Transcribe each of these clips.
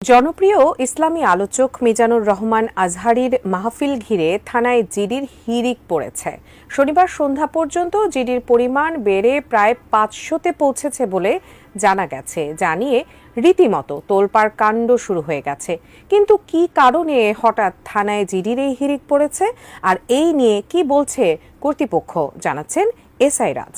জনপ্রিয় ইসলামী আলোচক মিজানুর রহমান আজহারীর মাহফিল ঘিরে থানায় জিডির হিড়িক পড়েছে। শনিবার সন্ধ্যা পর্যন্ত জিডির পরিমাণ বেড়ে প্রায় ৫০০-তে পৌঁছেছে বলে জানা গেছে, যা নিয়ে রীতিমতো তোলপাড় কাণ্ড শুরু হয়ে গেছে। কিন্তু কি কারণে হঠাৎ থানায় জিডির এই হিড়িক পড়েছে আর এই নিয়ে কি বলছে কর্তৃপক্ষ, জানাচ্ছেন এসআই রাজ।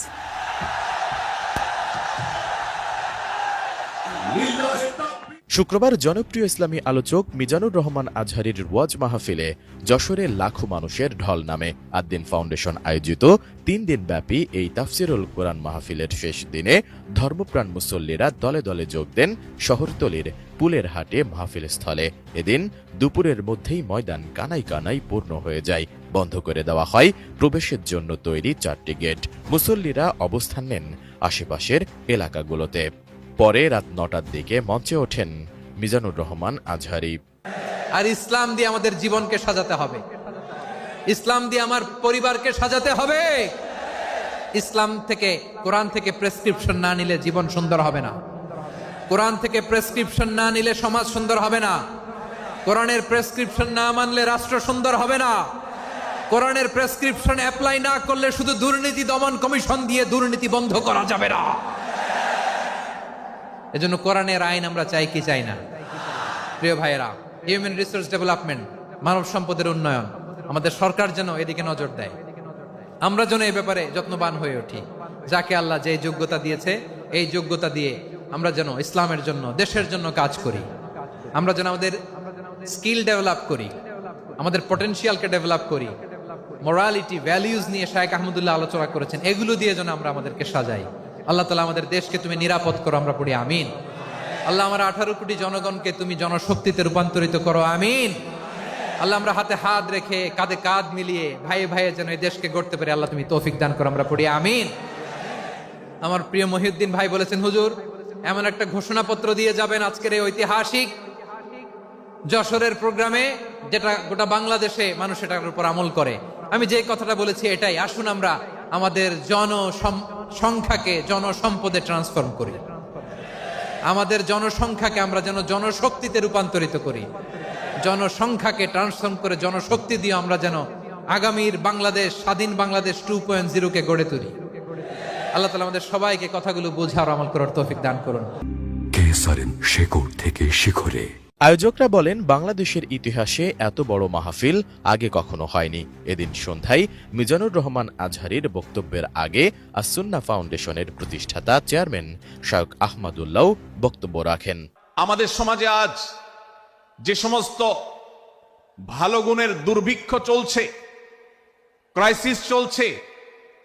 শুক্রবার জনপ্রিয় ইসলামী আলোচক মিজানুর রহমান আজহারীর ওয়াজ মাহফিলে যশোরের লাখো মানুষের ঢল নামে। আদ্দিন ফাউন্ডেশন আয়োজিত ৩ দিনব্যাপী এই তাফসিরুল কোরআন মাহফিলের শেষ দিনে ধর্মপ্রাণ মুসল্লিরা দলে দলে যোগ দেন শহরতলির পুলের হাটে মাহফিল স্থলে। এদিন দুপুরের মধ্যেই ময়দান কানাই কানাই পূর্ণ হয়ে যায়। বন্ধ করে দেওয়া হয় প্রবেশের জন্য তৈরি 4টি গেট। মুসল্লিরা অবস্থান নেন আশেপাশের এলাকাগুলোতে। পরে রাত ৯টার দিকে মঞ্চে ওঠেন মিজানুর রহমান আজহারী। আর ইসলাম দিয়ে আমাদের জীবনকে সাজাতে হবে, ইসলাম দিয়ে আমার পরিবারকে সাজাতে হবে। ইসলাম থেকে, কোরআন থেকে প্রেসক্রিপশন না নিলে জীবন সুন্দর হবে না। কোরআন থেকে প্রেসক্রিপশন না নিলে সমাজ সুন্দর হবে না। কোরআনের প্রেসক্রিপশন না মানলে রাষ্ট্র সুন্দর হবে না। কোরআনের প্রেসক্রিপশন অ্যাপ্লাই না করলে শুধু দুর্নীতি দমন কমিশন দিয়ে দুর্নীতি বন্ধ করা যাবে না। এজন্য কোরআনের আইন আমরা চাই কি চাই না? প্রিয় ভাইয়েরা, হিউম্যান রিসোর্স ডেভেলপমেন্ট, মানব সম্পদের উন্নয়ন, আমাদের সরকার যেন এদিকে নজর দেয়। আমরা যেন এই ব্যাপারে যত্নবান হয়ে উঠি। যাকে আল্লাহ যে যোগ্যতা দিয়েছে, এই যোগ্যতা দিয়ে আমরা যেন ইসলামের জন্য, দেশের জন্য কাজ করি। আমরা যেন আমাদের স্কিল ডেভেলপ করি, আমাদের পটেনশিয়ালকে ডেভেলপ করি। মোরালিটি, ভ্যালিউজ নিয়ে শায়েখ আহমদুল্লাহ আলোচনা করেছেন, এগুলো দিয়ে যেন আমরা আমাদেরকে সাজাই। আল্লাহ তাআলা আমাদের দেশকে তুমি নিরাপদ করো, আমরা পড়ি আমিন। আল্লাহ আমার 18 কোটি জনগণকে তুমি জনশক্তিতে রূপান্তরিত করো, আমিন। আল্লাহ আমরা হাতে হাত রেখে কাঁধে কাঁধ মিলিয়ে ভাইয়ে ভাইয়ে যেন এই দেশকে গড়তে পারি, আল্লাহ তুমি তৌফিক দান করো, আমরা পড়ি আমিন। আমার প্রিয় মহিউদ্দিন ভাই বলেছেন, হুজুর এমন একটা ঘোষণাপত্র দিয়ে যাবেন আজকের এই ঐতিহাসিক যশোরের প্রোগ্রামে, যেটা গোটা বাংলাদেশে মানুষ এটার উপর আমল করে। আমি যে কথাটা বলেছি এটাই, আসুন আমরা আমাদের জনসংখ্যাকে জনসম্পদে ট্রান্সফর্ম করি। আমাদের জনসংখ্যাকে আমরা যেন জনশক্তিতে রূপান্তরিত করি। জনসংখ্যাকে ট্রান্সফর্ম করে জনশক্তি দিয়ে আমরা যেন আগামীর বাংলাদেশ, স্বাধীন বাংলাদেশ 2.0 কে গড়ে তুলি। আল্লাহ তাআলা আমাদের সবাইকে কথাগুলো বোঝার আমল করার তৌফিক দান করুন। কেসারেন শেকড় থেকে শিখরে। আয়োজকরা বলেন, বাংলাদেশের ইতিহাসে এত বড় মাহফিল আগে কখনো হয়নি। এদিন সন্ধ্যায় মিজানুর রহমান আজহারীর বক্তব্যের আগে আস-সুন্নাহ ফাউন্ডেশনের প্রতিষ্ঠাতা চেয়ারম্যান শায়খ আহমদুল্লাহ বক্তব্য রাখেন। আমাদের সমাজে আজ যে সমস্ত ভালো গুণের দুর্ভিক্ষ চলছে, ক্রাইসিস চলছে,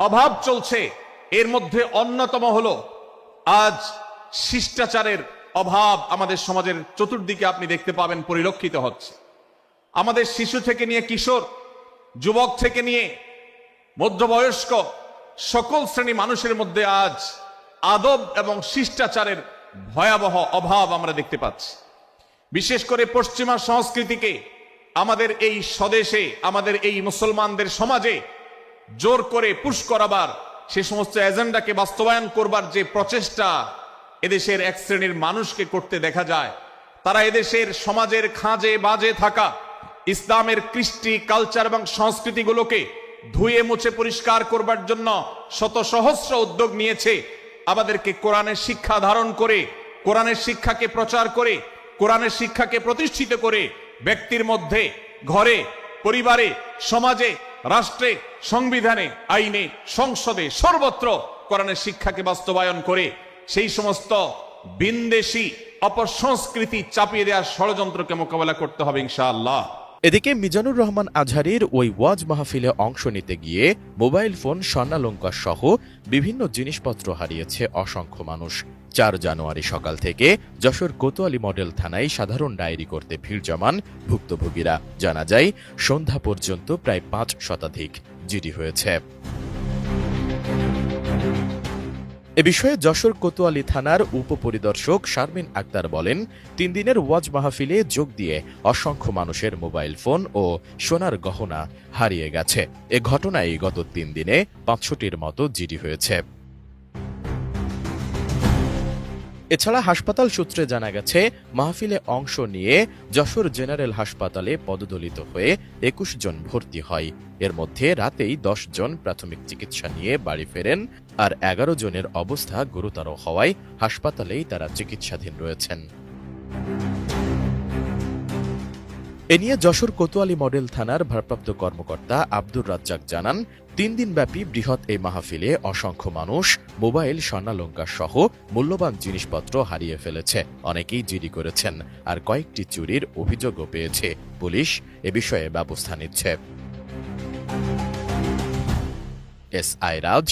অভাব চলছে, এর মধ্যে অন্যতম হলো আজ শিষ্টাচারের অভাব। আমাদের সমাজের চতুর্দিকে আপনি দেখতে পাবেন পরিলক্ষিত হচ্ছে। আমাদের শিশু থেকে নিয়ে কিশোর, যুবক থেকে নিয়ে মধ্যবয়স্ক সকল শ্রেণী মানুষের মধ্যে আজ আদব এবং শিষ্টাচারের ভয়াবহ অভাব আমরা দেখতে পাচ্ছি। বিশেষ করে পশ্চিমা সংস্কৃতিকে আমাদের এই স্বদেশে, আমাদের এই মুসলমানদের সমাজে জোর করে পুশ করাবার, সে সমস্ত এজেন্ডাকে বাস্তবায়ন করবার যে প্রচেষ্টা এদেশের এক শ্রেণীর মানুষকে করতে দেখা যায়, তারা এদেশের সমাজের খাঁজে বাজে থাকা ইসলামের কৃষ্টি, কালচার এবং সংস্কৃতিগুলোকে ধুয়ে মুছে পরিষ্কার করবার জন্য শত সহস্র উদ্যোগ নিয়েছে। আমাদেরকে কোরআনের শিক্ষা ধারণ করে, কোরআনের শিক্ষাকে প্রচার করে, কোরআনের শিক্ষাকে প্রতিষ্ঠিত করে ব্যক্তির মধ্যে, ঘরে, পরিবারে, সমাজে, রাষ্ট্রে, সংবিধানে, আইনে, সংসদে, সর্বত্র কোরআনের শিক্ষাকে বাস্তবায়ন করে সেই সমস্ত বিন্দেশী অপসংস্কৃতি চাপিয়ে দেওয়ার ষড়যন্ত্রকে মোকাবেলা করতে হবে ইনশাআল্লাহ। এদিকে মিজানুর রহমান আজহারীর ওই ওয়াজ মাহফিলে অংশ নিতে গিয়ে মোবাইল ফোন, স্বর্ণালংকার সহ বিভিন্ন জিনিসপত্র হারিয়েছে অসংখ্য মানুষ। 4 জানুয়ারি সকাল থেকে যশোর কোতোয়ালি মডেল থানায় সাধারণ ডায়েরি করতে ভিড় জমান ভুক্তভোগীরা। জানা যায়, সন্ধ্যা পর্যন্ত প্রায় 5 শতাধিক জিডি হয়েছে। এ বিষয়ে যশোর কোতোয়ালি থানার উপপরিদর্শক শারমিন আক্তার বলেন, 3 দিনের ওয়াজ মাহফিলে যোগ দিয়ে অসংখ্য মানুষের মোবাইল ফোন ও সোনার গহনা হারিয়ে গেছে। এ ঘটনায় গত 3 দিনে 500টির মতো জিডি হয়েছে। এছাড়া হাসপাতাল সূত্রে জানা গেছে, মাহফিলে অংশ নিয়ে যশোর জেনারেল হাসপাতালে পদদলিত হয়ে ২১ জন ভর্তি হয়। এর মধ্যে রাতেই ১০ জন প্রাথমিক চিকিৎসা নিয়ে বাড়ি ফেরেন, আর ১১ জনের অবস্থা গুরুতর হওয়ায় হাসপাতালেই তারা চিকিৎসাধীন রয়েছেন। এ নিয়ে যশোর কোতোয়ালি মডেল থানার ভারপ্রাপ্ত কর্মকর্তা আব্দুর রাজ্জাক জানান, ৩ দিনব্যাপী বৃহৎ এই মাহফিলে অসংখ্য মানুষ মোবাইল, স্বর্ণালংকার সহ মূল্যবান জিনিসপত্র হারিয়ে ফেলেছে। অনেকেই জিডি করেছেন, আর কয়েকটি চুরির অভিযোগও পেয়েছে। পুলিশ এ বিষয়ে ব্যবস্থা নিচ্ছে। S I Raj.